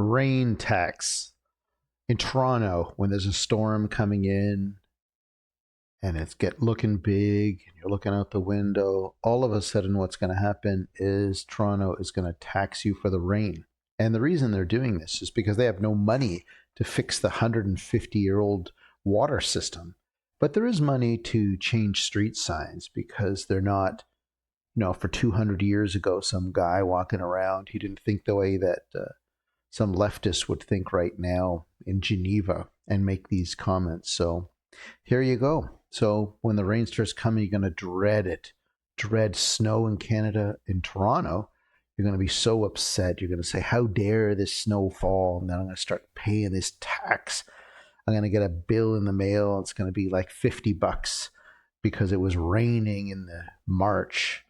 rain tax in Toronto when there's a storm coming in and it's looking big and you're looking out the window. All of a sudden what's going to happen is Toronto is going to tax you for the rain. And the reason they're doing this is because they have no money to fix the 150-year-old water system. But there is money to change street signs because they're not, for 200 years ago, some guy walking around, he didn't think the way that some leftist would think right now in Geneva and make these comments. So here you go. So when the rain starts coming, you're going to dread it. Dread snow in Canada, in Toronto. You're going to be so upset. You're going to say, how dare this snow fall? And then I'm going to start paying this tax. I'm going to get a bill in the mail. It's going to be like $50 because it was raining in the March.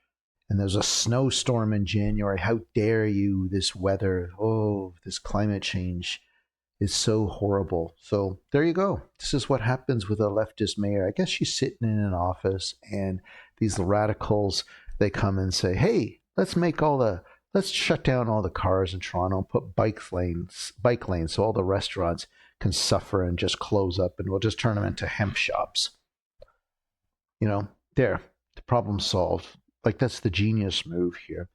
And there's a snowstorm in January. How dare you, this weather? Oh, this climate change is so horrible. So there you go. This is what happens with a leftist mayor. I guess she's sitting in an office and these radicals, they come and say, hey, let's shut down all the cars in Toronto and put bike lanes so all the restaurants can suffer and just close up and we'll just turn them into hemp shops. There, the problem solved. Like, that's the genius move here.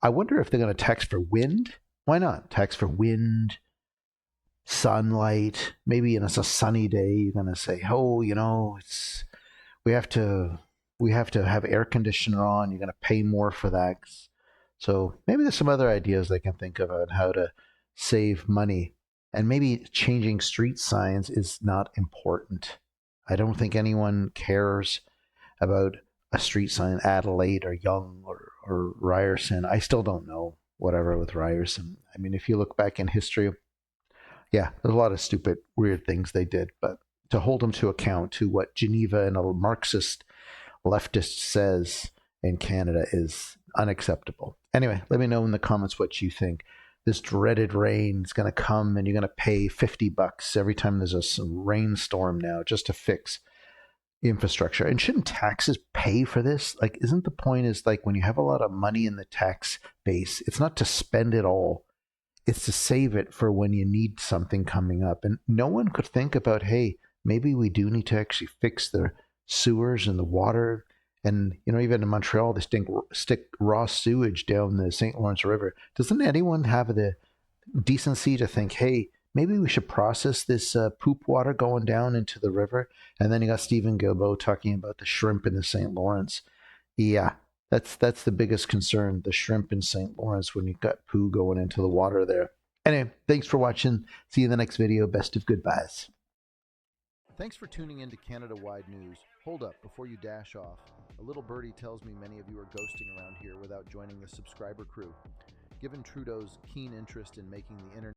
I wonder if they're going to tax for wind. Why not? Tax for wind, sunlight. Maybe it's a sunny day. You're going to say, oh, we have to have air conditioner on. You're going to pay more for that. So maybe there's some other ideas they can think of on how to save money. And maybe changing street signs is not important. I don't think anyone cares about a street sign, Adelaide or Yonge or Ryerson. I still don't know, whatever with Ryerson. I mean, if you look back in history, yeah, there's a lot of stupid, weird things they did, but to hold them to account to what Geneva and a Marxist leftist says in Canada is unacceptable. Anyway, let me know in the comments what you think. This dreaded rain is going to come and you're going to pay $50 every time there's a rainstorm now just to fix infrastructure. And shouldn't taxes pay for this? Like, isn't the point is like when you have a lot of money in the tax base, it's not to spend it all. It's to save it for when you need something coming up. And no one could think about, hey, maybe we do need to actually fix the sewers and the water. And, even in Montreal, they stick raw sewage down the St. Lawrence River. Doesn't anyone have the decency to think, hey, maybe we should process this poop water going down into the river? And then you got Stephen Guilbeault talking about the shrimp in the St. Lawrence. Yeah, that's the biggest concern, the shrimp in St. Lawrence when you've got poo going into the water there. Anyway, thanks for watching. See you in the next video. Best of goodbyes. Thanks for tuning in to Canada-Wide News. Hold up, before you dash off. A little birdie tells me many of you are ghosting around here without joining the subscriber crew. Given Trudeau's keen interest in making the internet